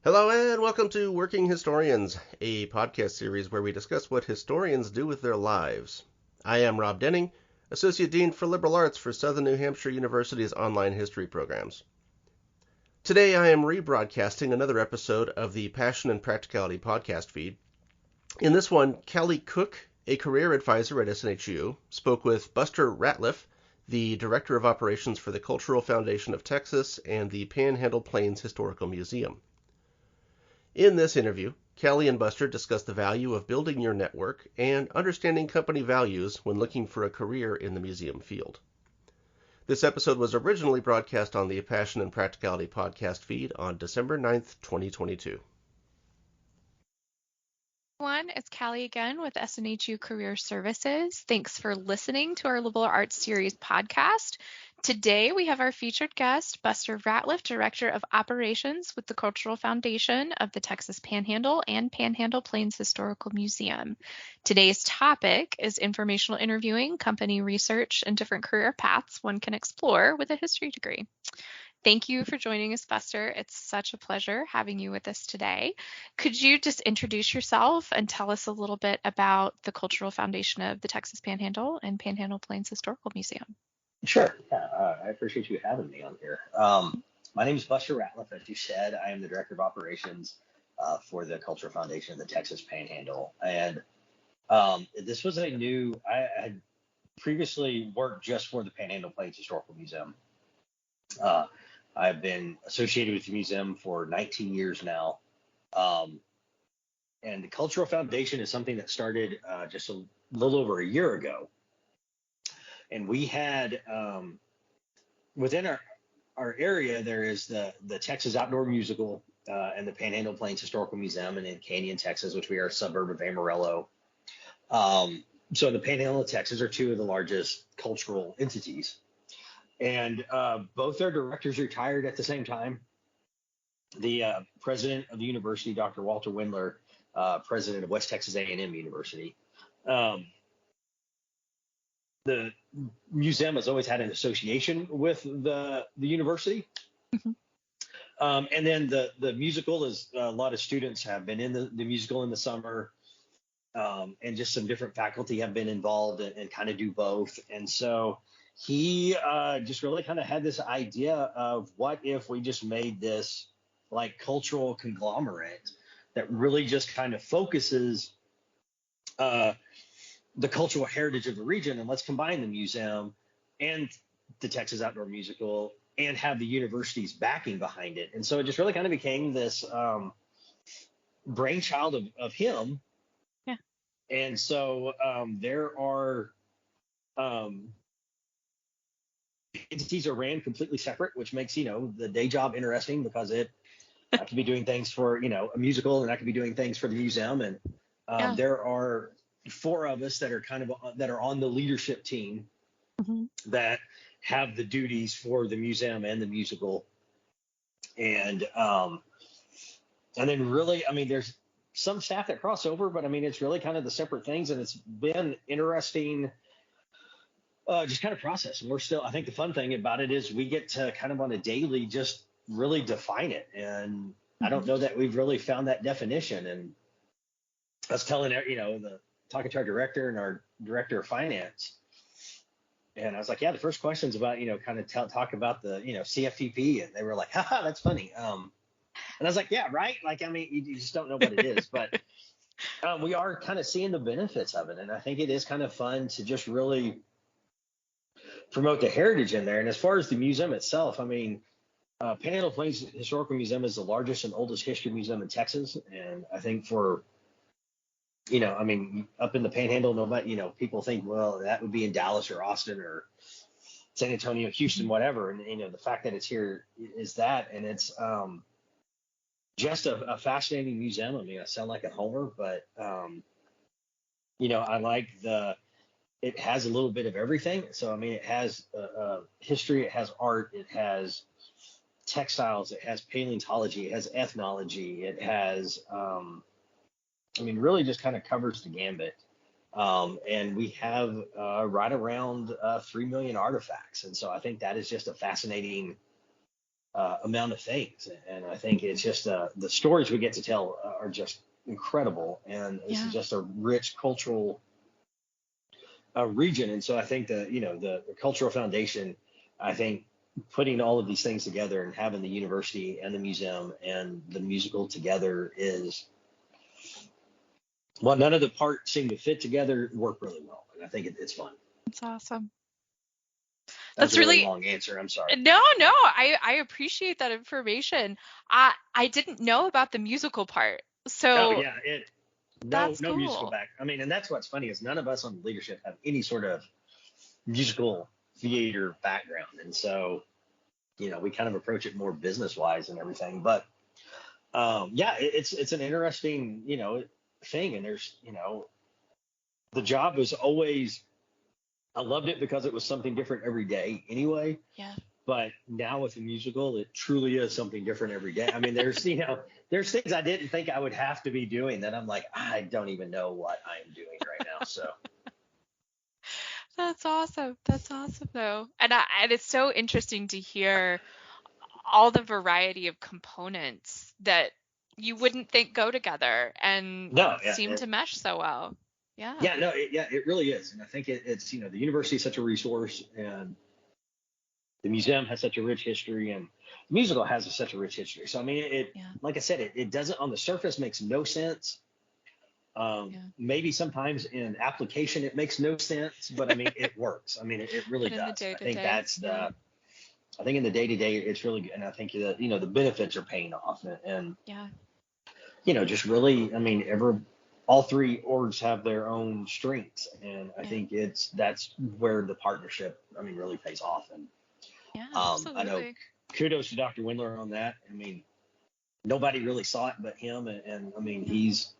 Hello and welcome to Working Historians, a podcast series where we discuss what historians do with their lives. I am Rob Denning, Associate Dean for Liberal Arts for Southern New Hampshire University's online history programs. Today I am rebroadcasting another episode of the Passion and Practicality podcast feed. In this one, Callie Cook, a career advisor at SNHU, spoke with Buster Ratliff, the Director of Operations for the Cultural Foundation of Texas and the Panhandle-Plains Historical Museum. In this interview, Callie and Buster discuss the value of building your network and understanding company values when looking for a career in the museum field. This episode was originally broadcast on the Passion and Practicality podcast feed on December 9th, 2022. Everyone, it's Callie again with SNHU Career Services. Thanks for listening to our Liberal Arts Series podcast. Today we have our featured guest, Buster Ratliff, Director of Operations with the Cultural Foundation of the Texas Panhandle and Panhandle-Plains Historical Museum. Today's topic is informational interviewing, company research, and different career paths one can explore with a history degree. Thank you for joining us, Buster. It's such a pleasure having you with us today. Could you just introduce yourself and tell us a little bit about the Cultural Foundation of the Texas Panhandle and Panhandle-Plains Historical Museum? Sure. Yeah, I appreciate you having me on here. My name is Buster Ratliff. As you said, I am the Director of Operations for the Cultural Foundation of the Texas Panhandle. And this was I had previously worked just for the Panhandle-Plains Historical Museum. I've been associated with the museum for 19 years now. And the Cultural Foundation is something that started just a little over a year ago. And we had within our area, there is the Texas Outdoor Musical and the Panhandle-Plains Historical Museum in Canyon, Texas, which we are a suburb of Amarillo. So the Panhandle of Texas are two of the largest cultural entities. And both their directors retired at the same time. The president of the university, Dr. Walter Windler, president of West Texas A&amp University. The museum has always had an association with the university. Mm-hmm. And then the musical is a lot of students have been in the musical in the summer. And just some different faculty have been involved and kind of do both. And so he just really kind of had this idea of what if we just made this like cultural conglomerate that really just kind of focuses the cultural heritage of the region, and let's combine the museum and the Texas Outdoor Musical and have the university's backing behind it. And so it just really kind of became this brainchild of him. Yeah. And so there are entities are ran completely separate, which makes, the day job interesting because I could be doing things for, a musical, and I could be doing things for the museum. And there are four of us that are that are on the leadership team. Mm-hmm. That have the duties for the museum and the musical. And then really, there's some staff that cross over, but it's really kind of the separate things, and it's been interesting. Just kind of process. And I think the fun thing about it is we get to kind of on a daily just really define it. And I don't know that we've really found that definition. And I was telling, talking to our director and our director of finance. And I was like, yeah, the first question's about, kind of talk about the, CFPP. And they were like, haha, that's funny. And I was like, yeah, right. Like, you just don't know what it is, but we are kind of seeing the benefits of it. And I think it is kind of fun to just really promote the heritage in there. And as far as the museum itself, Panhandle-Plains Historical Museum is the largest and oldest history museum in Texas. And I think for, up in the Panhandle, nobody, people think, well, that would be in Dallas or Austin or San Antonio, Houston, whatever. And, the fact that it's here is that, and it's just a fascinating museum. I sound like a homer, but, I like it has a little bit of everything. So, it has history, it has art, it has textiles, it has paleontology, it has ethnology, it has, really just kind of covers the gambit. And we have right around 3 million artifacts. And so I think that is just a fascinating amount of things. And I think it's just the stories we get to tell are just incredible. And this is Yeah. just a rich cultural region. And so I think the cultural foundation, I think putting all of these things together and having the university and the museum and the musical together is, well, none of the parts seem to fit together, work really well. And I think it's fun. That's awesome. That was That's a really really long answer. I'm sorry. no, I appreciate that information. I didn't know about the musical part. Oh So yeah, no that's musical cool. back. I mean, and that's what's funny is none of us on leadership have any sort of musical theater background, and so we kind of approach it more business wise and everything. But yeah, it's an interesting thing, and there's the job was always, I loved it because it was something different every day anyway. Yeah. But now with the musical, it truly is something different every day. I mean, there's things I didn't think I would have to be doing that I'm like, I don't even know what I'm doing right now. So That's awesome. That's awesome though. And it's so interesting to hear all the variety of components that you wouldn't think go together and no, yeah, seem to mesh so well. Yeah. yeah, no, it really is. And I think it's the university is such a resource, and the museum has such a rich history, and the musical has such a rich history. So I mean, Yeah. like I said, it doesn't on the surface makes no sense. Yeah. Maybe sometimes in application it makes no sense, but I mean it works. I mean it really But in the does. day I to think day. that's Yeah. I think in the day to day it's really good, and I think that the benefits are paying off, and Yeah. just really, I mean, all three orgs have their own strengths, and I Yeah. think that's where the partnership, I mean, really pays off. And Yeah. I know Absolutely. kudos to Dr. Windler on that. I mean, nobody really saw it but him, and I mean, Yeah. he's,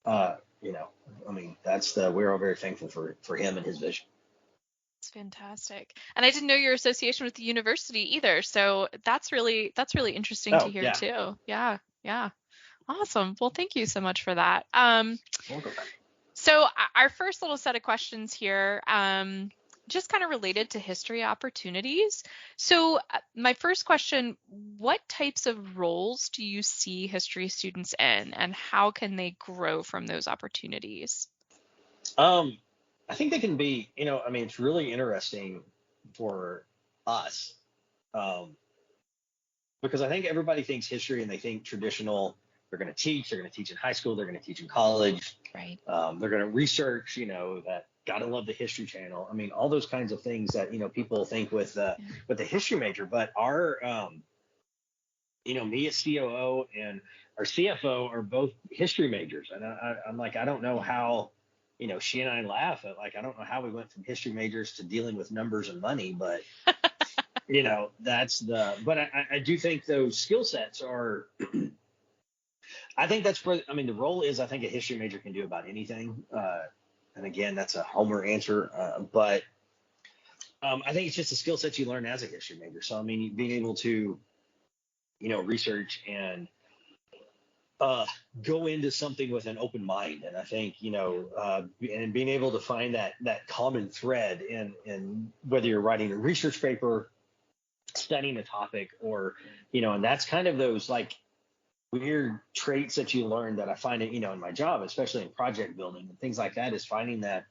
I mean, we're all very thankful for him and his vision. It's fantastic. And I didn't know your association with the university either. So that's really interesting to Oh hear yeah, too. Yeah. Yeah. Awesome. Well, thank you so much for that. welcome. So our first little set of questions here, just kind of related to history opportunities. So my first question, what types of roles do you see history students in, and how can they grow from those opportunities? Um, I think they can be, I mean, it's really interesting for us. Um, because I think everybody thinks history and they think traditional. They're going to teach in high school, they're going to teach in college, Right. they're going to research, that gotta love the History Channel. I mean, all those kinds of things that people think with the history major. But our, me as COO and our CFO are both history majors, and I'm like, I don't know how. She and I laugh at, like, I don't know how we went from history majors to dealing with numbers and money, but but I do think those skill sets are, I think that's where, I mean, the role is, I think a history major can do about anything. And again, that's a Homer answer. But I think it's just a skill set you learn as a history major. So, I mean, being able to, research and go into something with an open mind. And I think, and being able to find that common thread in whether you're writing a research paper, studying a topic, or and that's kind of those like weird traits that you learn that I find it in my job, especially in project building and things like that, is finding that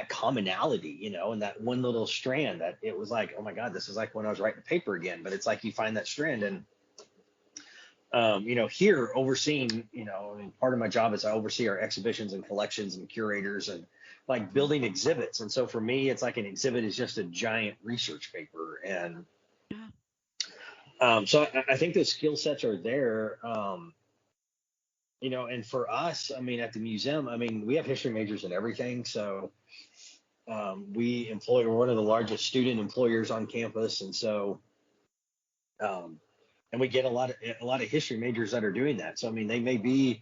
commonality, and that one little strand that it was like, oh my god, this is like when I was writing a paper again. But it's like you find that strand. And here overseeing, I mean, part of my job is I oversee our exhibitions and collections and curators and like building exhibits. And so for me, it's like an exhibit is just a giant research paper. And so I think those skill sets are there. And for us, I mean, at the museum, I mean, we have history majors in everything. So we're one of the largest student employers on campus. And so, and we get a lot of history majors that are doing that. So, I mean, they may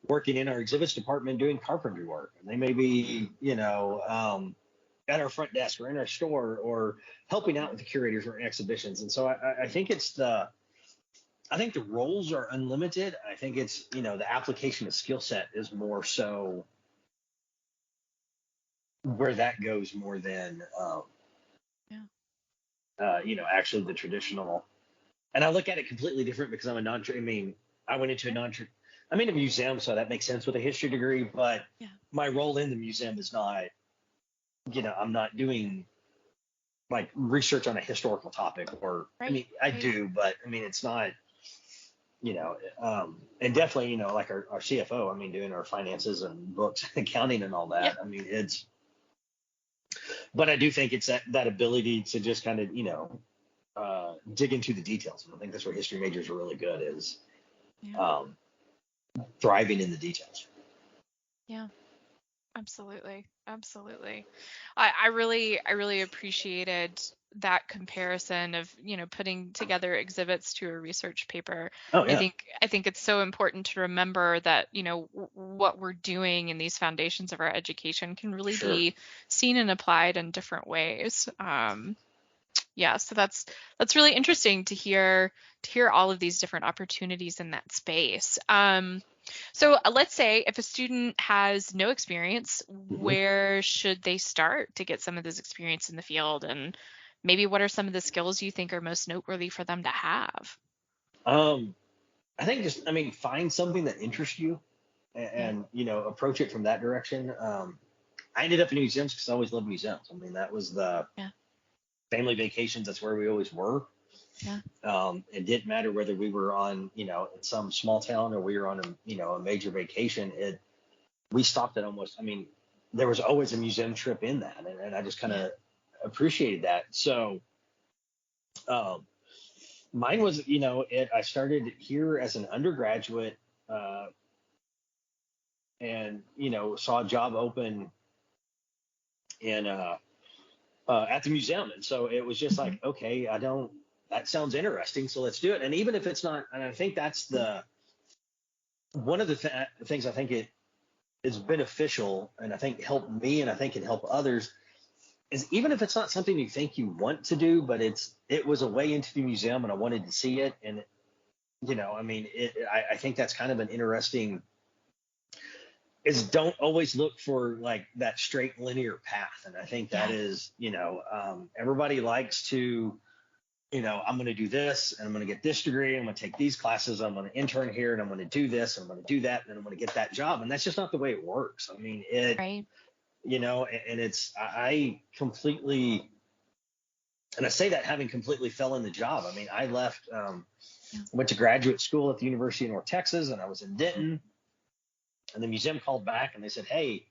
working in our exhibits department doing carpentry work, and they may be, at our front desk or in our store or helping out with the curators or exhibitions. And so I think I think the roles are unlimited. I think it's, the application of skill set is more so where that goes more than, actually the traditional, and I look at it completely different because I went into I'm in a museum, so that makes sense with a history degree, but Yeah. my role in the museum is not, I'm not doing like research on a historical topic Right. I Right. do, but it's not, and definitely, like our CFO, doing our finances and books and accounting and all that. Yeah. But I do think it's that ability to just kind of, dig into the details. And I think that's where history majors are really good is Yeah. thriving in the details. Yeah. Absolutely. Absolutely. I really appreciated that comparison of, putting together exhibits to a research paper. Oh I yeah, think I think it's so important to remember that, what we're doing in these foundations of our education can really sure. be seen and applied in different ways. Yeah, so that's really interesting to hear all of these different opportunities in that space. So let's say if a student has no experience, hmm where should they start to get some of this experience in the field? And maybe what are some of the skills you think are most noteworthy for them to have? Um, I think just, find something that interests you Yeah, and, approach it from that direction. I ended up in museums because I always loved museums. That was the yeah, family vacations. That's where we always were. yeah, It didn't matter whether we were on, in some small town or we were on a major vacation. We stopped at almost, there was always a museum trip in that. And I just kind yeah. of appreciated that. So, um, mine was, I started here as an undergraduate, uh, and, saw a job open in, at the museum. And so it was just Mhm. like, okay, that sounds interesting. So let's do it. And even if it's not, and I think that's one of the things I think it is beneficial and I think helped me and I think can help others is even if it's not something you think you want to do, but it was a way into the museum and I wanted to see it. And, I think that's kind of an interesting is don't always look for like that straight linear path. And I think that Yeah, is, everybody likes to, I'm going to do this and I'm going to get this degree. I'm going to take these classes. I'm going to intern here and I'm going to do this. And I'm going to do that. And then I'm going to get that job. And that's just not the way it works. right. And it's, I completely, and I say that having completely fell in the job. I left, Yeah. went to graduate school at the University of North Texas and I was in Denton and the museum called back and they said, hey,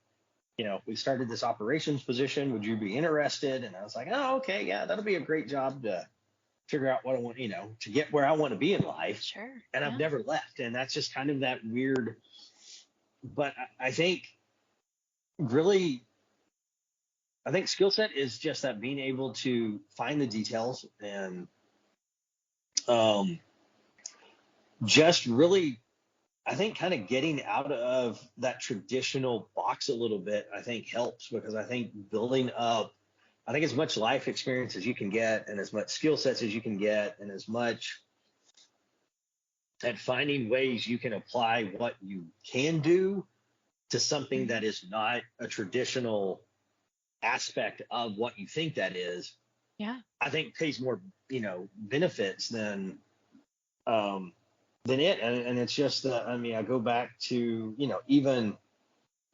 we started this operations position. Would you be interested? And I was like, oh, okay. Yeah, that'll be a great job to figure out what I want, to get where I want to be in life. Sure. And I've Yeah. never left. And that's just kind of that weird, but I think really, I think skill set is just that being able to find the details and um, just really, I think kind of getting out of that traditional box a little bit, I think helps because I think building up, I think as much life experience as you can get and as much skill sets as you can get and as much at finding ways you can apply what you can do to something Right. that is not a traditional aspect of what you think that is, Yeah. I think pays more, benefits um, than it. And it's just that, I go back to, even,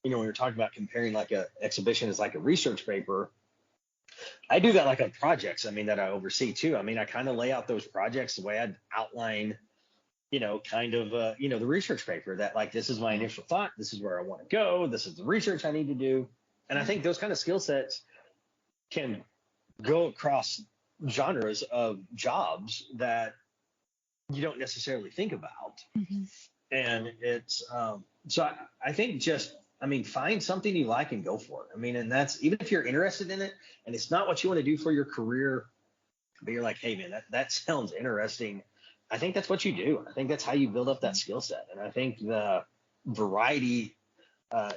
when you're talking about comparing like a exhibition as like a research paper, I do that like on projects, that I oversee too. I kind of lay out those projects the way I'd outline, kind of, the research paper that like, this is my Yeah. initial thought. This is where I want to go. This is the research I need to do. And I Yeah. think those kind of skill sets can go across genres of jobs that you don't necessarily think about. Mhm. And it's, so I think just, find something you like and go for it. And that's even if you're interested in it and it's not what you want to do for your career, but you're like, hey man, that sounds interesting. I think that's what you do. I think that's how you build up that skill set. And I think the variety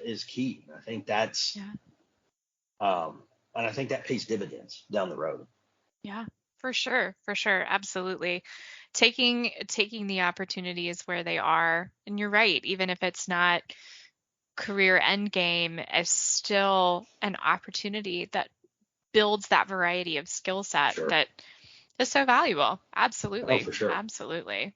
is key. I think that's, Yeah. um, and I think that pays dividends down the road. Yeah, for sure, absolutely. Taking the opportunities where they are, and you're right, even if it's not career end game, is still an opportunity that builds that variety of skill set Sure. that It's so valuable. Oh, Absolutely. for sure. Absolutely.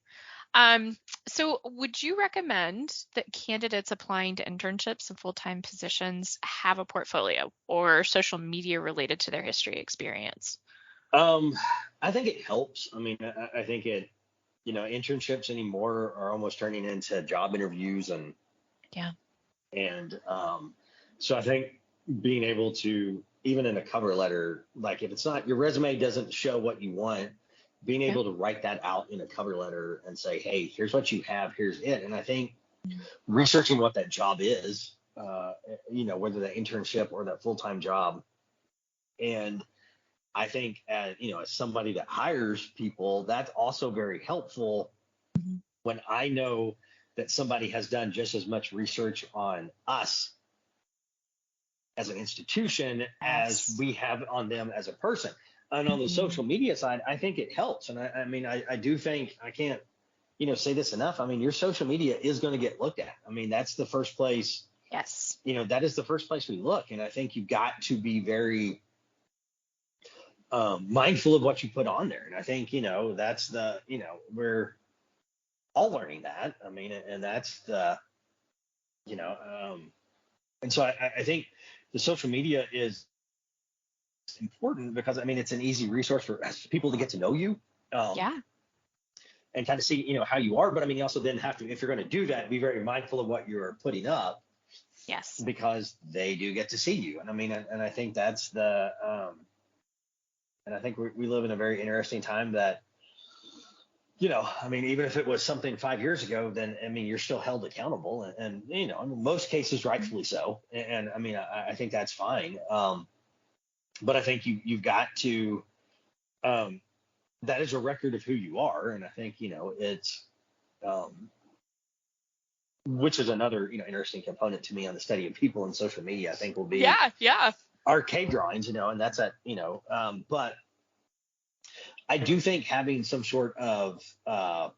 So would you recommend that candidates applying to internships and full-time positions have a portfolio or social media related to their history experience? I think it helps. I mean, I think it, internships anymore are almost turning into job interviews Yeah. and so I think being able to, even in a cover letter, like if it's not, your resume doesn't show what you want, being Yeah. able to write that out in a cover letter and say, hey, here's what you have, here's it. And I think researching what that job is, whether that internship or that full-time job. And I think as somebody that hires people, that's also very helpful Mhm. when I know that somebody has done just as much research on us as an institution as Yes. we have on them as a person. And on the Mhm. social media side, I think it helps. And I do think, I can't, say this enough. I mean, your social media is going to get looked at. I mean, that's the first place, Yes. that is the first place we look. And I think you've got to be very mindful of what you put on there. And I think, that's we're all learning that. I mean, and that's you know, and so I think the social media is important because I mean, it's an easy resource for people to get to know you. Um, Yeah. and kind of see, how you are. But I mean, you also then have to, if you're going to do that, be very mindful of what you're putting up Yes. because they do get to see you. And I mean, and I think that's and I think we live in a very interesting time that, I mean, even if it was something 5 years ago, then, I mean, you're still held accountable and in most cases, rightfully so. And I mean, I think that's fine. But I think you've got to, um, that is a record of who you are. And I think, it's, um, which is another interesting component to me on the study of people in social media. I think will be Yeah. Yeah. arcade drawings, and that's at but I do think having some sort of I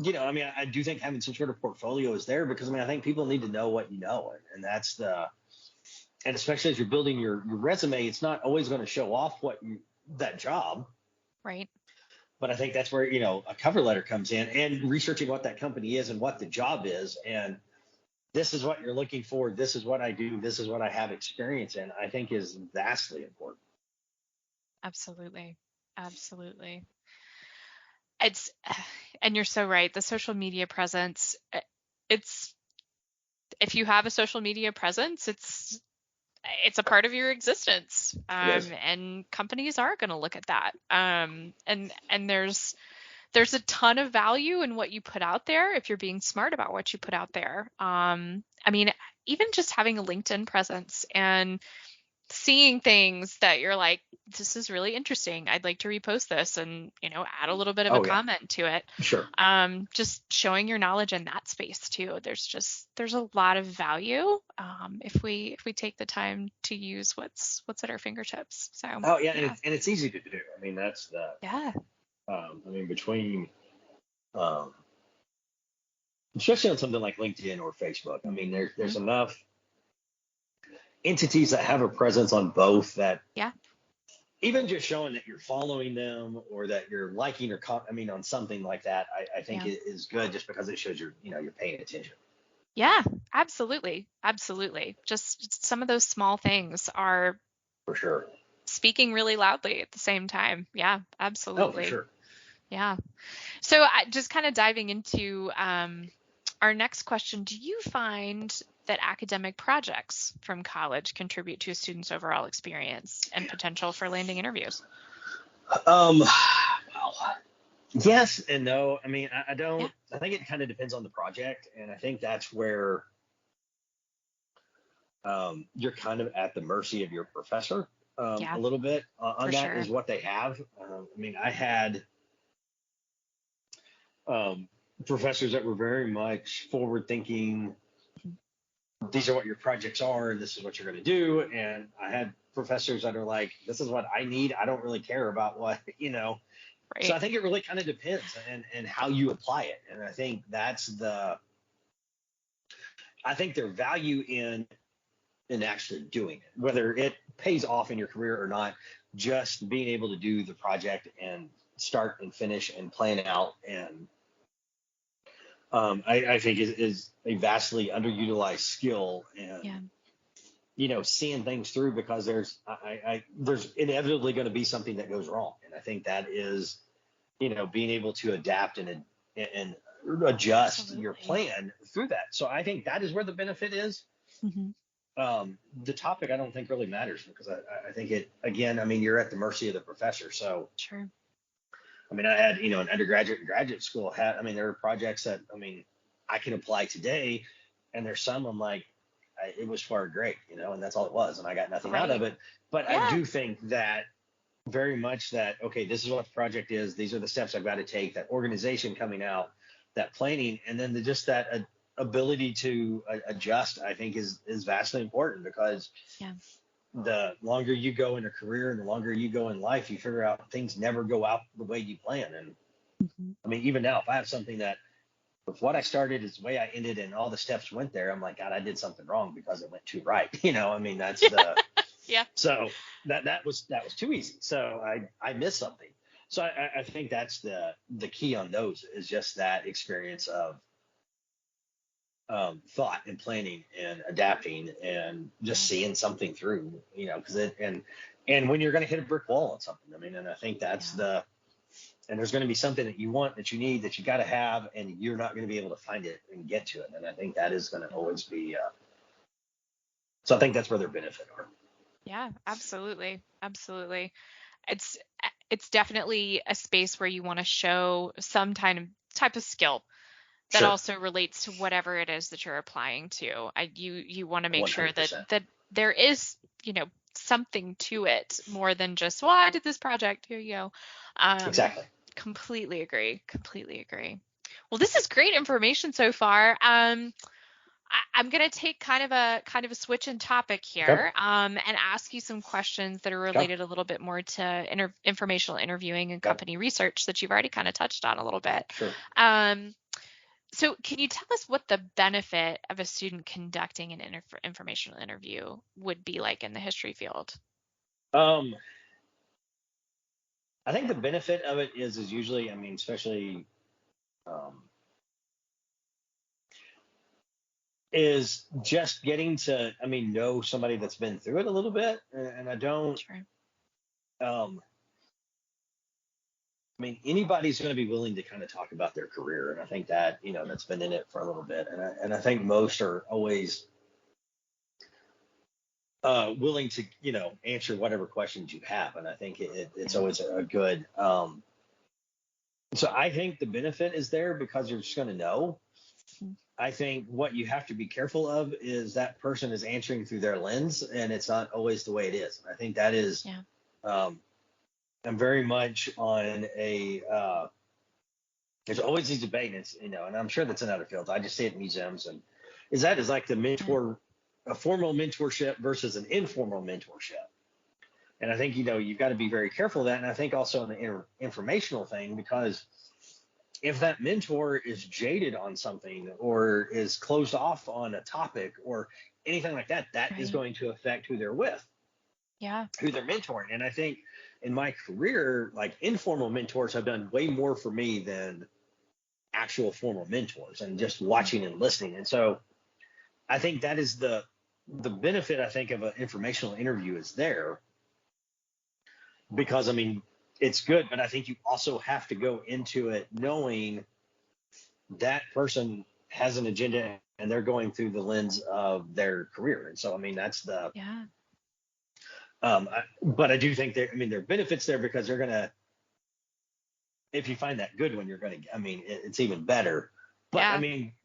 mean, I do think having some sort of portfolio is there because I mean, I think people need to know what you know, and that's and especially as you're building your resume, it's not always going to show off that job. Right. But I think that's where a cover letter comes in and researching what that company is and what the job is and this is what you're looking for. This is what I do. This is what I have experience in. I think is vastly important. Absolutely. Absolutely. It's, and you're so right. The social media presence, it's, if you have a social media presence, it's a part of your existence. It is. And companies are going to look at that. And there's a ton of value in what you put out there if you're being smart about what you put out there. I mean, even just having a LinkedIn presence and seeing things that you're like, this is really interesting. I'd like to repost this and, add a little bit of a Oh yeah, comment to it. sure. Just showing your knowledge in that space too. There's a lot of value if we take the time to use what's at our fingertips. So Oh yeah, yeah. and it's easy to do. I mean, that's the. Yeah. I mean, between, um, especially on something like LinkedIn or Facebook. I mean, there's Mhm. enough entities that have a presence on both that Yeah. even just showing that you're following them or that you're liking or I mean on something like that, I think Yeah. it is good just because it shows you're paying attention. Yeah, absolutely. Absolutely. Just some of those small things are For sure. speaking really loudly at the same time. Yeah, Oh, for absolutely. sure. Yeah. So just kind of diving into our next question, do you find that academic projects from college contribute to a student's overall experience and potential for landing interviews? Well, yes and no. I mean, I Yeah. don't. I think it kind of depends on the project, and I think that's where you're kind of at the mercy of your professor Yeah, a little bit on for that sure. is what they have. I mean, I had um, professors that were very much forward thinking. These are what your projects are, and this is what you're going to do. And I had professors that are like, this is what I need. I don't really care about what. So Right. I think it really kind of depends and how you apply it. And I think I think their value in actually doing it, whether it pays off in your career or not, just being able to do the project and start and finish and plan out, and I think is a vastly underutilized skill, and seeing things through, because there's inevitably going to be something that goes wrong, and I think that is being able to adapt and adjust Absolutely. your plan through that. So I think that is where the benefit is. The topic I don't think really matters, because I think it, again, I mean, you're at the mercy of the professor. So Sure. I mean, I had, an undergraduate and graduate school there are projects that, I can apply today, and there's some I'm like, it was for a grade, and that's all it was. And I got nothing out of it. But I do think that very much that, okay, this is what the project is. These are the steps I've got to take, that organization coming out, that planning, and then just that ability to adjust, I think is vastly important, because the longer you go in a career and the longer you go in life, you figure out things never go out the way you plan. And I mean, even now, if I have something that with what I started is the way I ended and all the steps went there, I'm like, God, I did something wrong because it went too right. I mean, that's the, so that was too easy. So I missed something. So I think that's the key on those, is just that experience of thought and planning and adapting and just seeing something through, because and when you're going to hit a brick wall on something, I mean, and I think that's and there's going to be something that you want, that you need, that you got to have, and you're not going to be able to find it and get to it. And I think that is going to always be, so I think that's where their benefit are. Yeah, absolutely. Absolutely. It's definitely a space where you want to show some type of skill that also relates to whatever it is that you're applying to. You want to make 100%. Sure that there is, something to it more than just, well, I did this project, here you go. Exactly. Completely agree. Well, this is great information so far. I'm going to take kind of a switch in topic here, and ask you some questions that are related a little bit more to informational interviewing and company research that you've already kind of touched on a little bit. Sure. So can you tell us what the benefit of a student conducting an informational interview would be like in the history field? I think the benefit of it is usually, I mean, especially is just getting to, know somebody that's been through it a little bit. And I don't, anybody's going to be willing to kind of talk about their career. And I think that, that's been in it for a little bit. And I think most are always willing to, answer whatever questions you have. And I think it's always a good, so I think the benefit is there because you're just going to know. I think what you have to be careful of is that person is answering through their lens, and it's not always the way it is. I think that is, I'm very much on there's always these debates, and I'm sure that's in other fields. I just see it in museums, and is like the mentor, a formal mentorship versus an informal mentorship. And I think, you've got to be very careful of that. And I think also in the informational thing, because if that mentor is jaded on something or is closed off on a topic or anything like that, that is going to affect who they're with, who they're mentoring. And I think in my career, like informal mentors have done way more for me than actual formal mentors, and just watching and listening. And so I think that is the benefit, I think, of an informational interview is there, because it's good, but I think you also have to go into it knowing that person has an agenda and they're going through the lens of their career. And so, that's the, but I do think there are benefits there, because they're going to, if you find that good one, you're going to, it's even better, but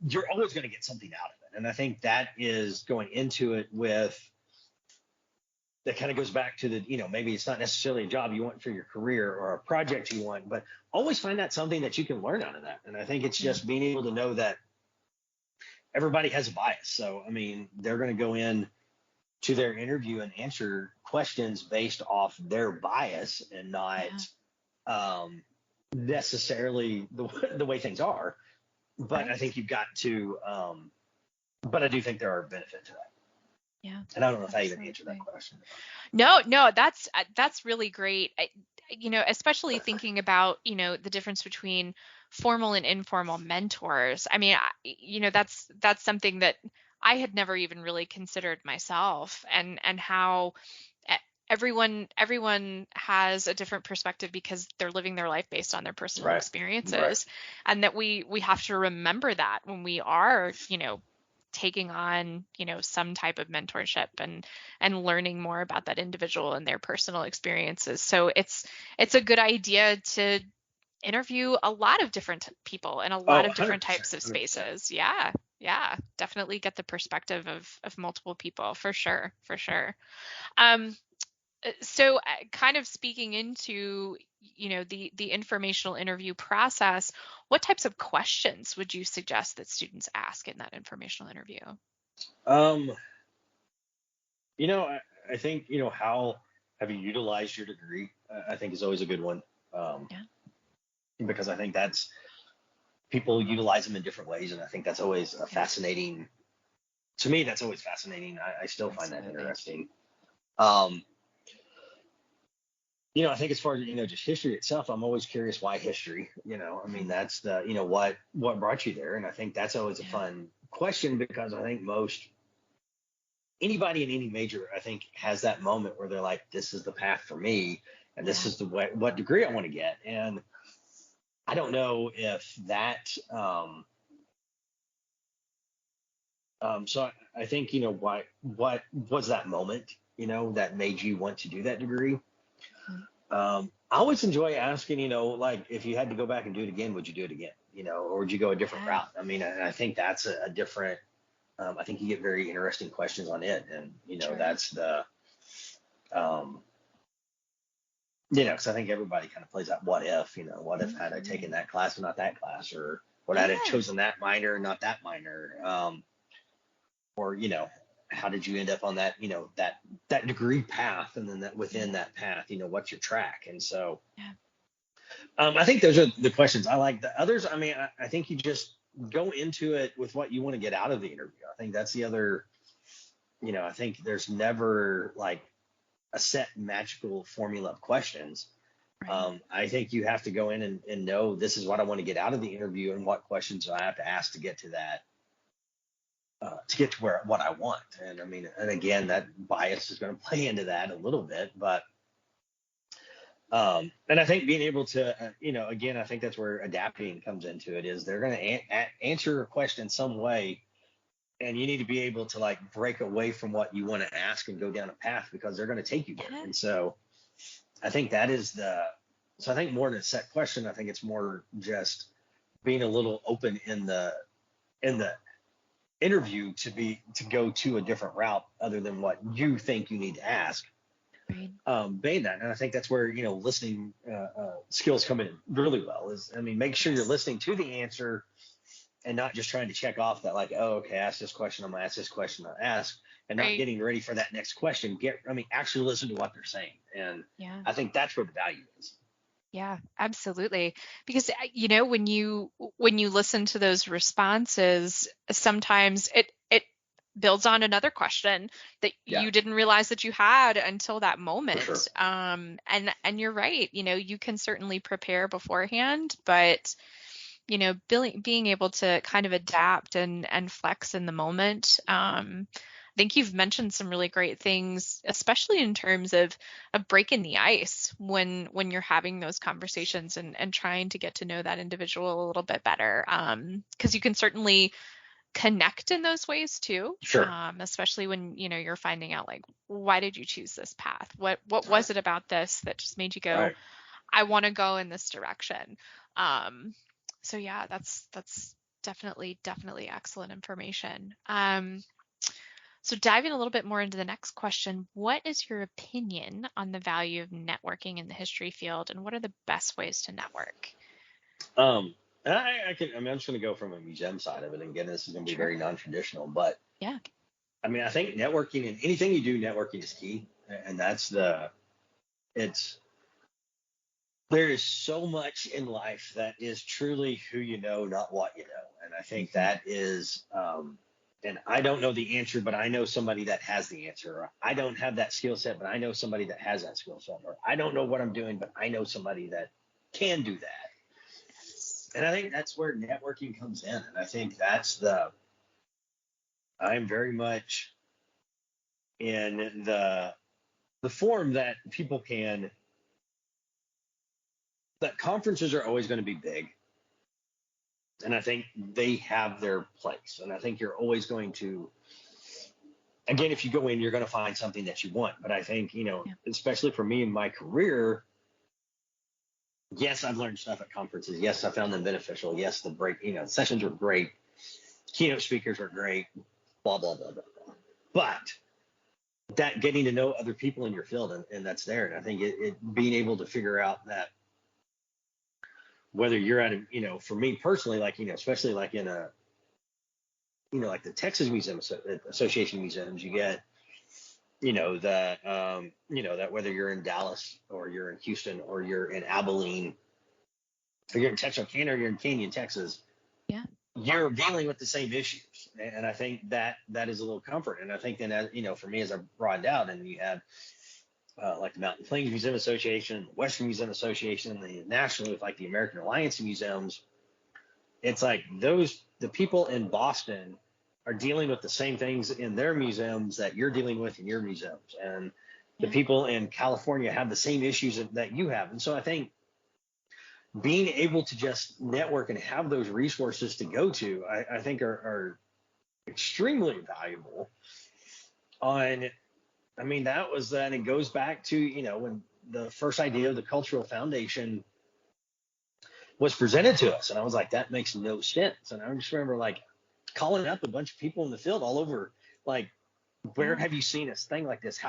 you're always going to get something out of it. And I think that is going into it with, that kind of goes back to the, maybe it's not necessarily a job you want for your career or a project you want, but always find out something that you can learn out of that. And I think it's just being able to know that everybody has a bias. So, they're going to go in to their interview and answer questions based off their bias and not necessarily the way things are. But I think you've got to, but I do think there are benefits to that. Yeah. And I don't know if I even Absolutely. answered that question. No, that's really great. Especially thinking about, the difference between formal and informal mentors. I mean, that's something that I had never even really considered myself, and how e- everyone has a different perspective because they're living their life based on their personal Right. experiences, and that we have to remember that when we are, taking on, some type of mentorship and learning more about that individual and their personal experiences. So it's a good idea to interview a lot of different people in a lot of different 100%. types of 100%. spaces. Yeah. Yeah. Definitely get the perspective of multiple people, for sure. For sure. Um, so kind of speaking into, the informational interview process, what types of questions would you suggest that students ask in that informational interview? Um, I think, how have you utilized your degree? I think is always a good one. Yeah. Because I think that's people utilize them in different ways. And I think that's always a Yeah. fascinating, to me, that's always fascinating. I still find that Absolutely. interesting. I think as far as, just history itself, I'm always curious why history, I mean, that's the, what brought you there. And I think that's always a Yeah. fun question, because I think anybody in any major, I think, has that moment where they're like, this is the path for me, and this Yeah. is the way, what degree I want to get. And I don't know if that, so I think, what was that moment, that made you want to do that degree? Mhm. I always enjoy asking, like, if you had to go back and do it again, would you do it again? Or would you go a different Yeah. route? I mean, I think that's a different, I think you get very interesting questions on it. And, Sure. that's the, because I think everybody kind of plays that what if, what if had I taken that class and not that class, or what had I Yeah. chosen that minor and not that minor, or, how did you end up on that, that degree path, and then that within that path, what's your track? And so, Yeah. I think those are the questions I like. The others, I mean, I think you just go into it with what you want to get out of the interview. I think that's the other, I think there's never like a set magical formula of questions. Right. I think you have to go in and know, this is what I want to get out of the interview, and what questions do I have to ask to get to that, what I want. And I mean, and again, that bias is going to play into that a little bit, but and I think being able to, again, I think that's where adapting comes into it. Is they're going to answer a question in some way, and you need to be able to like break away from what you want to ask and go down a path, because they're going to take you there. Yeah. And so I think that is so I think more than a set question, I think it's more just being a little open in the interview to go to a different route other than what you think you need to ask. Right. Being that, and I think that's where, listening skills come in really well. Is, I mean, make sure you're listening to the answer and not just trying to check off that, like, oh, okay, ask this question, I'm gonna ask this question, I'll ask, and not Right. getting ready for that next question. Actually listen to what they're saying, and Yeah. I think that's where the value is. Yeah, absolutely. Because when you listen to those responses, sometimes it builds on another question that Yeah, you didn't realize that you had until that for moment. sure. And you're right. You can certainly prepare beforehand, but being able to kind of adapt and flex in the moment. I think you've mentioned some really great things, especially in terms of breaking the ice when you're having those conversations and trying to get to know that individual a little bit better. Because you can certainly connect in those ways too. Sure. Especially when you're finding out, like, why did you choose this path? What Right. was it about this that just made you go, Right. I want to go in this direction? So yeah, that's definitely excellent information. So diving a little bit more into the next question, what is your opinion on the value of networking in the history field, and what are the best ways to network? And I can, I mean, I'm just going to go from a museum side of it. And again, this is going to be Sure. very non-traditional, but Yeah. I mean, I think networking, and anything you do, networking is key. And there is so much in life that is truly who you know, not what you know. And I think Mhm. that is, and I don't know the answer, but I know somebody that has the answer. Or I don't have that skill set, but I know somebody that has that skill set. Or I don't know what I'm doing, but I know somebody that can do that. And I think that's where networking comes in. And I think I'm very much in the form that that conferences are always going to be big. And I think they have their place. And I think you're always going to, again, if you go in, you're going to find something that you want. But I think, especially for me in my career, yes, I've learned stuff at conferences. Yes, I found them beneficial. Yes, the sessions are great. Keynote speakers are great, blah, blah, blah, blah, blah. But that getting to know other people in your field, and that's there. And I think it being able to figure out that whether you're at for me personally, especially like in like the Texas Museum Association museums, you get, that whether you're in Dallas or you're in Houston or you're in Abilene or you're in Texarkana or you're in Canyon, Texas, Yeah. you're dealing with the same issues. And I think that is a little comfort. And I think then, as for me, as I broadened out, and you have like the Mountain-Plains Museum Association, the Western Museum Association, the nationally with like the American Alliance of Museums, it's like the people in Boston are dealing with the same things in their museums that you're dealing with in your museums. And the people in California have the same issues that you have. And so I think being able to just network and have those resources to go to, I think are extremely valuable. That was then, it goes back to, when the first idea of the Cultural Foundation was presented to us. And I was like, that makes no sense. And I just remember like calling up a bunch of people in the field all over, like, where have you seen this thing like this?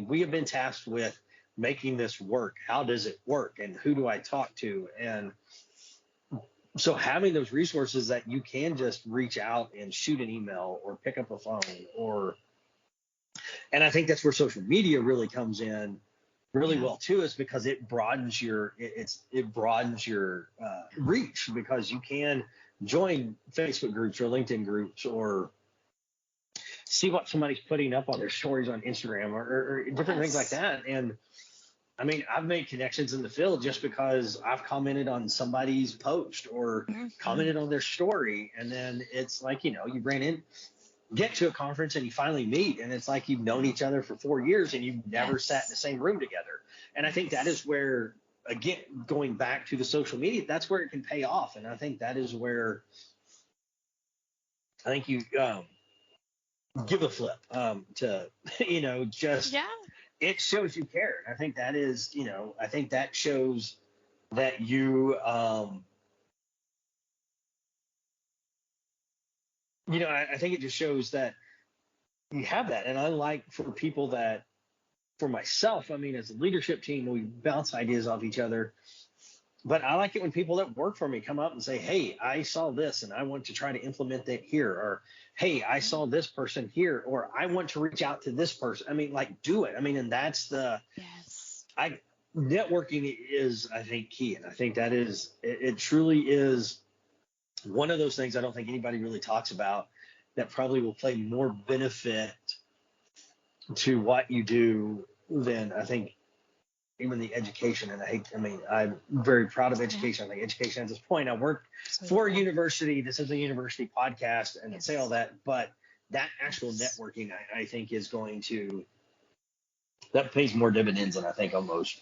We have been tasked with making this work. How does it work? And who do I talk to? And so having those resources that you can just reach out and shoot an email or pick up a phone and I think that's where social media really comes in really well too, is because it broadens your reach, because you can join Facebook groups or LinkedIn groups or see what somebody's putting up on their stories on Instagram or different things like that. And I've made connections in the field just because I've commented on somebody's post or commented on their story. And then it's like, you get to a conference and you finally meet, and it's like you've known each other for 4 years and you've never sat in the same room together. And I think that is where, again, going back to the social media, that's where it can pay off. And I think that is where I think you give a flip to, it shows you care. And I think that is, I think that shows that you, I think it just shows that you have that. And I like for myself, as a leadership team, we bounce ideas off each other. But I like it when people that work for me come up and say, hey, I saw this and I want to try to implement that here. Or, hey, I saw this person here, or I want to reach out to this person. Do it. And that's networking is, I think, key. And I think that is, it truly is one of those things I don't think anybody really talks about that probably will play more benefit to what you do than, I think, even the education. And I'm very proud of education. I think education at this point, I work for a university. This is a university podcast, and I say all that, but that actual networking, I think, is going to, that pays more dividends than I think almost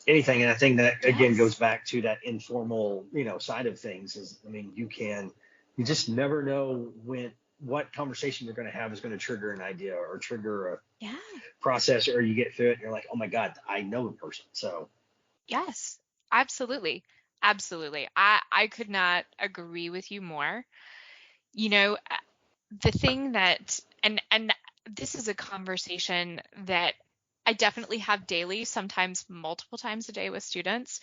anything. And I think that, again, goes back to that informal, side of things is, you just never know what conversation you're going to have is going to trigger an idea or trigger a process, or you get through it and you're like, oh my God, I know the person. So yes, absolutely. Absolutely. I could not agree with you more. The thing that, and this is a conversation that I definitely have daily, sometimes multiple times a day with students,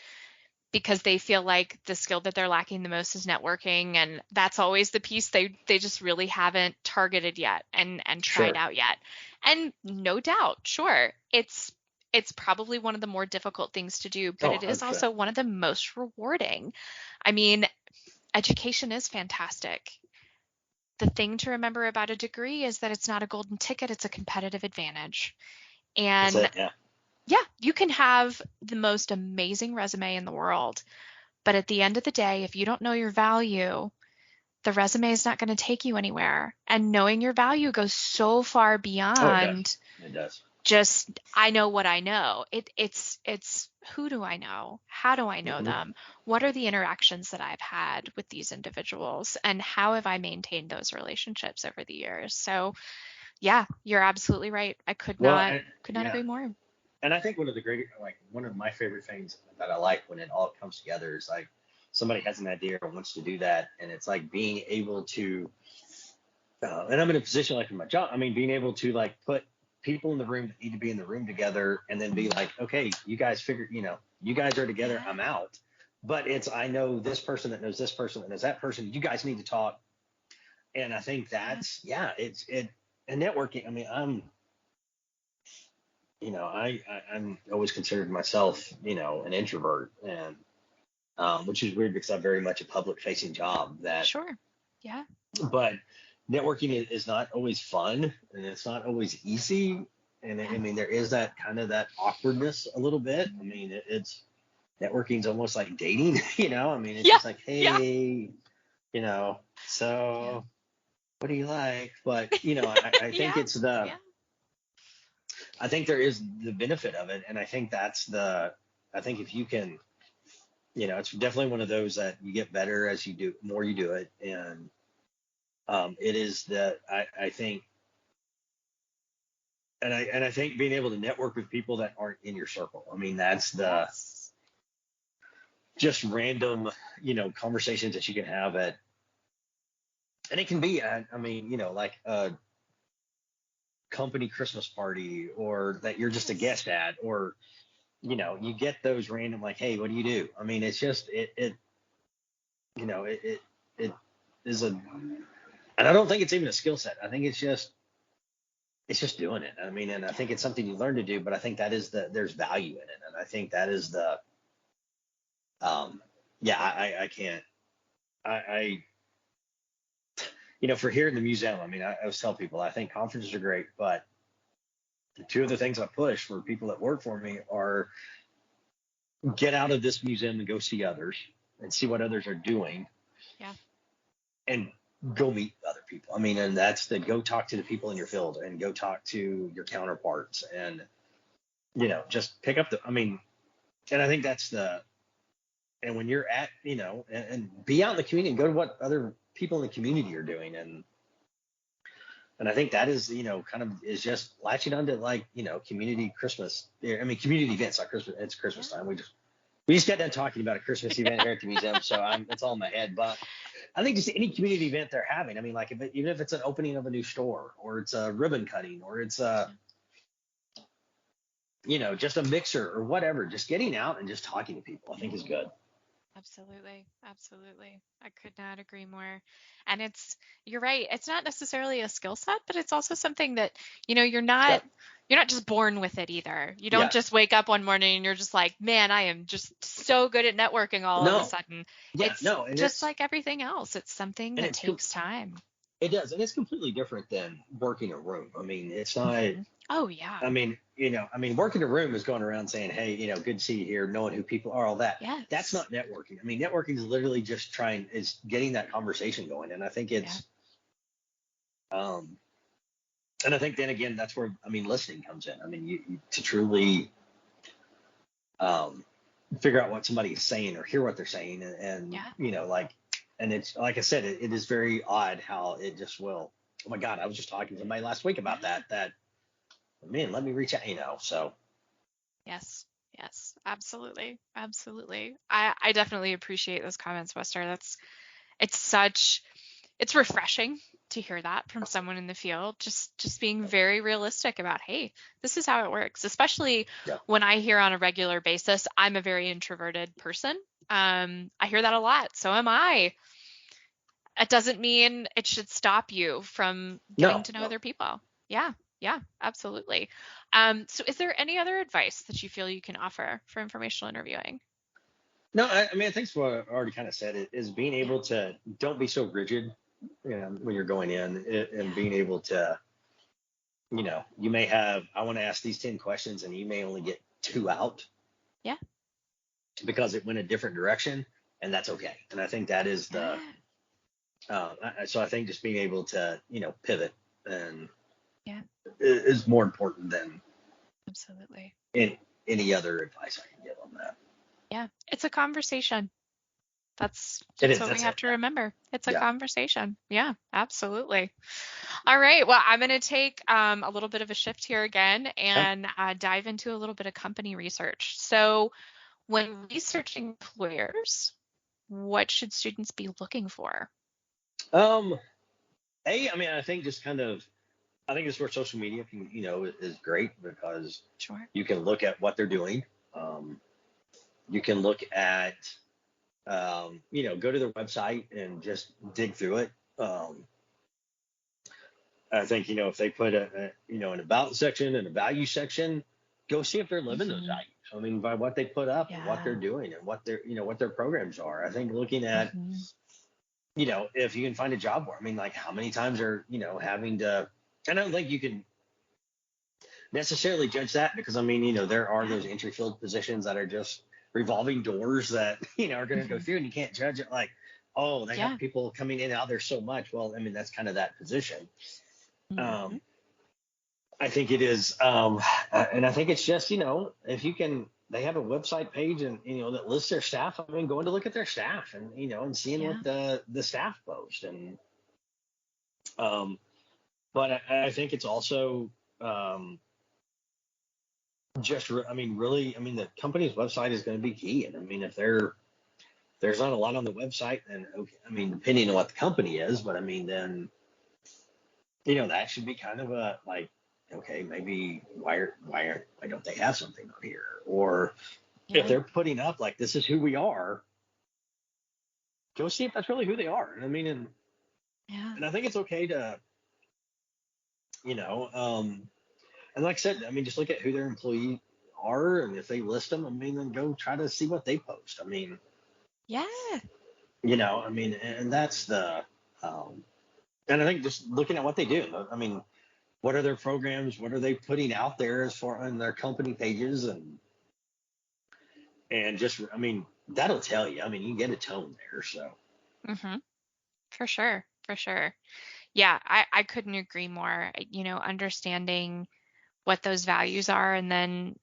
because they feel like the skill that they're lacking the most is networking. And that's always the piece they just really haven't targeted yet and tried out yet. And no doubt, sure, it's probably one of the more difficult things to do, but it is also one of the most rewarding. Education is fantastic. the thing to remember about a degree is that it's not a golden ticket, it's a competitive advantage. That's And it. Yeah. yeah, you can have the most amazing resume in the world, but at the end of the day, if you don't know your value, the resume is not going to take you anywhere. And knowing your value goes so far Oh, it does. beyond It does. just I know what I know. It's who do I know? How do I know Mm-hmm. them? What are the interactions that I've had with these individuals, and how have I maintained those relationships over the years? So yeah, you're absolutely right. I could Well, not and, agree more. and I think one of my favorite things that I like when it all comes together is like somebody has an idea or wants to do that, and it's like being able to, and I'm in a position like in my job, I mean, being able to like put people in the room that need to be in the room together, and then be like, okay, you guys figure, you guys are together, I'm out. But I know this person that knows this person that knows that person. You guys need to talk, and I think that's and networking. I mean, I'm always considered myself, an introvert, and which is weird because I'm very much a public facing job. Sure. Yeah. But networking is not always fun, and it's not always easy. And I mean, there is that kind of that awkwardness a little bit. I mean, it's networking is almost like dating, I mean, it's just like, hey, so what do you like? But, I think I think there is the benefit of it. And I think I think if you can, it's definitely one of those that you get better as you do, more you do it. And it is that I think, and I think being able to network with people that aren't in your circle. I mean, that's just random, conversations that you can have and it can be like a company Christmas party, or that you're just a guest at, or, you get those random, like, hey, what do you do? I mean, it's just, it is and I don't think it's even a skill set. I think it's just doing it. I mean, and I think it's something you learn to do, but I think there's value in it. And I think that is I can't, for here in the museum, I mean, I always tell people, I think conferences are great, but the two of the things I push for people that work for me are get out of this museum and go see others and see what others are doing. Yeah. And go meet other people. I mean, and that's go talk to the people in your field and go talk to your counterparts, and, just pick up and I think that's and when you're at, and be out in the community and go to what other people in the community are doing. And I think that is, kind of is just latching onto like, community Christmas. I mean, community events, like Christmas. It's Christmas time. We just got done talking about a Christmas event here at the museum, so it's all in my head. But I think just any community event they're having. I mean, like even if it's an opening of a new store, or it's a ribbon cutting, or it's just a mixer or whatever, just getting out and just talking to people, I think is good. Absolutely. Absolutely. I could not agree more. And you're right. It's not necessarily a skill set, but it's also something that, you're not just born with it either. You don't just wake up one morning and you're just like, man, I am just so good at networking all of a sudden. Yeah, it's just like everything else. It's something that takes time. It does. And it's completely different than working a room. I mean, it's not. Mm-hmm. Oh, yeah. I mean, working a room is going around saying, hey, good to see you here, knowing who people are, all that. Yes. That's not networking. I mean, networking is literally just getting that conversation going. And I think it's, and I think then again, that's where, listening comes in. I mean, you to truly figure out what somebody is saying or hear what they're saying. And and it's, like I said, it is very odd how it just will. Oh my God, I was just talking to somebody last week about that, man, let me reach out, so. Yes, absolutely. I definitely appreciate those comments, Wester. It's refreshing to hear that from someone in the field, just being very realistic about, hey, this is how it works, especially when I hear on a regular basis. I'm a very introverted person. I hear that a lot. So am I. It doesn't mean it should stop you from getting to know other people. Yeah, absolutely. So is there any other advice that you feel you can offer for informational interviewing? No, I mean, I think what I already kind of said is being able to don't be so rigid when you're going in and being able to, you may have, I want to ask these 10 questions and you may only get 2 out. Yeah. Because it went a different direction, and that's okay. And I think that is so I think just being able to, pivot and is more important than absolutely any other advice I can give on that. Yeah. It's a conversation. That's what we have to remember. It's a conversation. Yeah, absolutely. All right. Well, I'm going to take a little bit of a shift here again and dive into a little bit of company research. So when researching employers, what should students be looking for? I think just I think it's where social media can, is great because you can look at what they're doing. You can look at, go to their website and just dig through it. I think, if they put an about section and a value section, go see if they're living those values. I mean, by what they put up and what they're doing and what their programs are. I think looking at, if you can find a job where, like how many times are, having to, I don't think you can necessarily judge that because, there are those entry field positions that are just revolving doors that, are going to go through and you can't judge it like, oh, they have people coming in and out there so much. Well, that's kind of that position. I think it is, and I think it's just, if you can, they have a website page and, that lists their staff. Going to look at their staff and, and seeing what the staff post. And, but I think it's also, really, the company's website is going to be key. And if there's not a lot on the website, then, okay, depending on what the company is, but then, that should be kind of a, like, okay, maybe why don't they have something on here? Or if they're putting up like, this is who we are, go see if that's really who they are. And and I think it's okay to, and like I said, just look at who their employees are, and if they list them, then go try to see what they post. And that's the, and I think just looking at what they do. What are their programs? What are they putting out there as far on their company pages? And just, that'll tell you. You get a tone there. So. For sure. For sure. Yeah, I couldn't agree more. Understanding what those values are and then,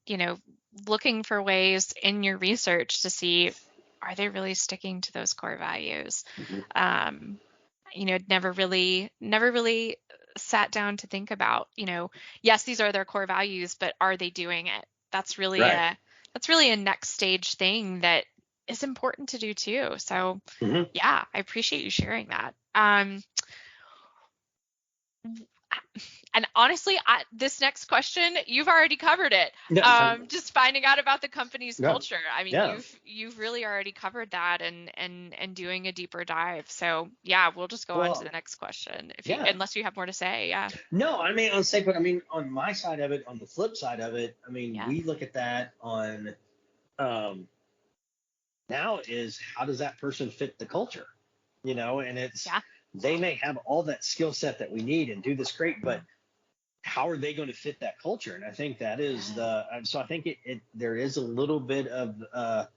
looking for ways in your research to see, are they really sticking to those core values? Never really sat down to think about, yes, these are their core values, but are they doing it? That's really a next stage thing that is important to do too. So yeah, I appreciate you sharing that. And honestly, this next question, you've already covered it. Just finding out about the company's culture. You've really already covered that and doing a deeper dive. So yeah, we'll just go on to the next question unless you have more to say. Yeah. No, I'll say, but on my side of it, on the flip side of it, we look at that on, now is how does that person fit the culture? And it's, they may have all that skill set that we need and do this great, but how are they going to fit that culture? And I think that is so I think there is a little bit of a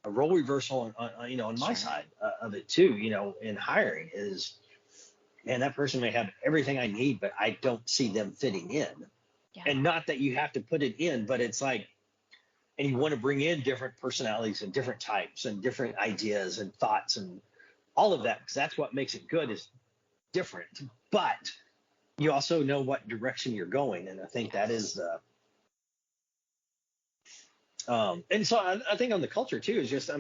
role reversal on my side of it too, in hiring is, man, that person may have everything I need, but I don't see them fitting in. And not that you have to put it in, but it's like, and you want to bring in different personalities and different types and different ideas and thoughts and all of that, because that's what makes it good, is different, but you also know what direction you're going. And I think that is the, and so I think on the culture too, is just,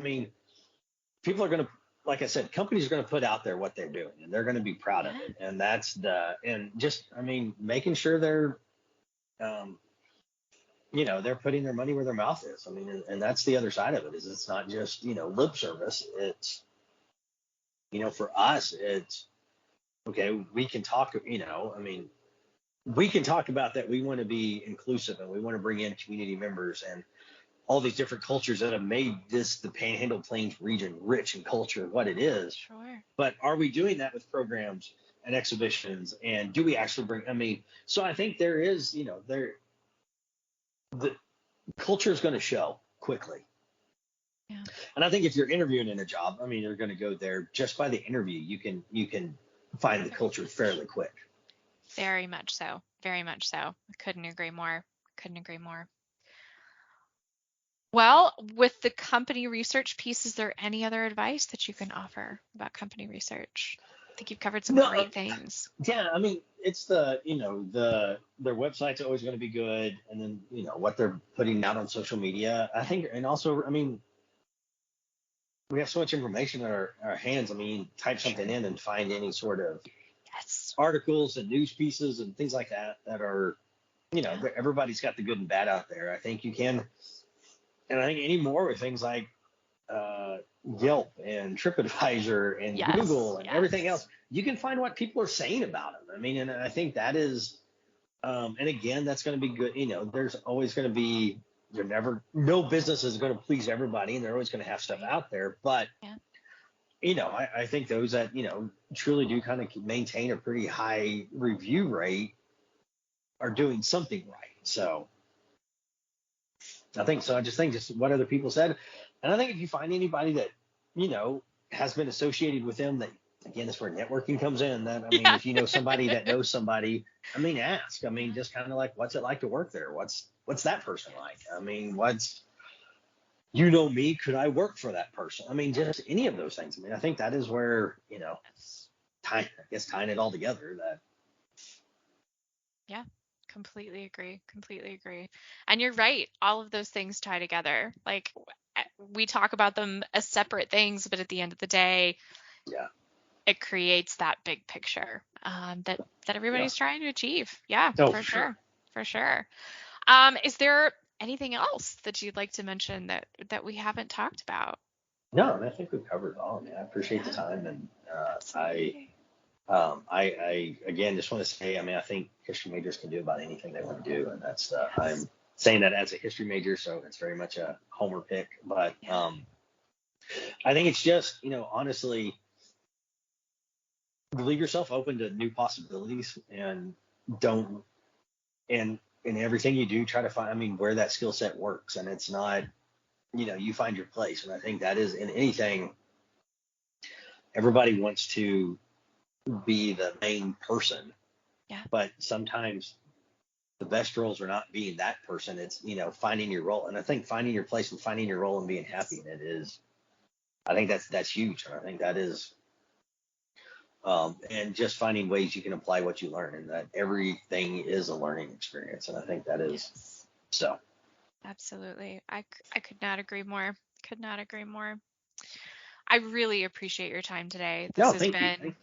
people are going to, like I said, companies are going to put out there what they're doing and they're going to be proud of it. And that's and just, making sure they're, they're putting their money where their mouth is. And that's the other side of it, is it's not just, lip service. It's, for us, it's, okay, we can talk, we can talk about that. We want to be inclusive and we want to bring in community members. And all these different cultures that have made the Panhandle Plains region rich in culture, what it is. Sure. But are we doing that with programs and exhibitions? And do we actually so I think there is, the culture is going to show quickly. Yeah. And I think if you're interviewing in a job, you're going to go there just by the interview. You can find the culture fairly quick. Very much so. Very much so. I couldn't agree more. Couldn't agree more. Well, with the company research piece, is there any other advice that you can offer about company research? I think you've covered some great things. Yeah, it's their website's always going to be good, and then what they're putting out on social media. I think, and also, we have so much information in our hands. Type something in and find any sort of articles and news pieces and things like that are, everybody's got the good and bad out there. I think you can, and I think any more with things like Yelp and TripAdvisor and Google and everything else, you can find what people are saying about them. And I think that is, and again, that's going to be good. There's always going to be, no business is going to please everybody, and they're always going to have stuff out there. But, I think those that, truly do kind of maintain a pretty high review rate are doing something right. So I think so. I just think just what other people said. And I think if you find anybody that, has been associated with them, that, again, that's where networking comes in. That, if you know somebody that knows somebody, ask. Just kind of like, what's it like to work there? What's that person like? What's, me, could I work for that person? Just any of those things. I think that is where, tying it all together. That. Yeah. Completely agree. And you're right. All of those things tie together. Like, we talk about them as separate things, but at the end of the day, it creates that big picture that everybody's trying to achieve. Yeah, for sure. For sure. Is there anything else that you'd like to mention that we haven't talked about? No, I think we've covered it all. I appreciate the time, and I again just want to say, I think history majors can do about anything they want to do, and that's I'm saying that as a history major, so it's very much a homer pick. But I think it's just, honestly, leave yourself open to new possibilities, and don't, and in everything you do, try to find, where that skill set works, and it's not, you find your place. And I think that is in anything. Everybody wants to be the main person, but sometimes the best roles are not being that person. It's, finding your role. And I think finding your place and finding your role and being happy in it is, I think that's huge. And I think that is, and just finding ways you can apply what you learn, and that everything is a learning experience. And I think that is so. Absolutely. I could not agree more. I really appreciate your time today. This has been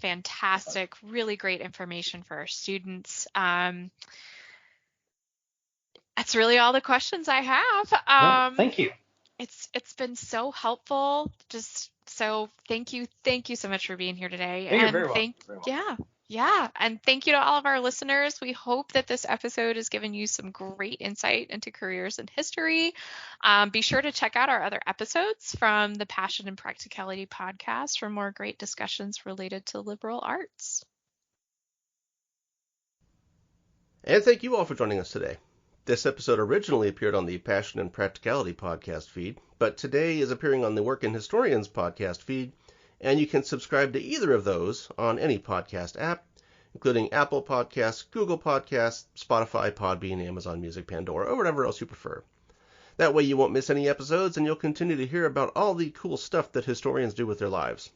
fantastic, really great information for our students. That's really all the questions I have. Thank you. It's been so helpful. Just so thank you so much for being here today. You're very welcome. Yeah. And thank you to all of our listeners. We hope that this episode has given you some great insight into careers in history. Be sure to check out our other episodes from the Passion and Practicality podcast for more great discussions related to liberal arts. And thank you all for joining us today. This episode originally appeared on the Passion and Practicality podcast feed, but today is appearing on the Working Historians podcast feed, and you can subscribe to either of those on any podcast app, including Apple Podcasts, Google Podcasts, Spotify, Podbean, Amazon Music, Pandora, or whatever else you prefer. That way you won't miss any episodes, and you'll continue to hear about all the cool stuff that historians do with their lives.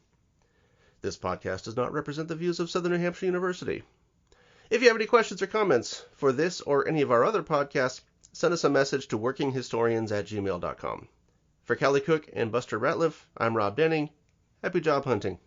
This podcast does not represent the views of Southern New Hampshire University. If you have any questions or comments for this or any of our other podcasts, send us a message to workinghistorians@gmail.com. For Callie Cook and Buster Ratliff, I'm Rob Denning. Happy job hunting.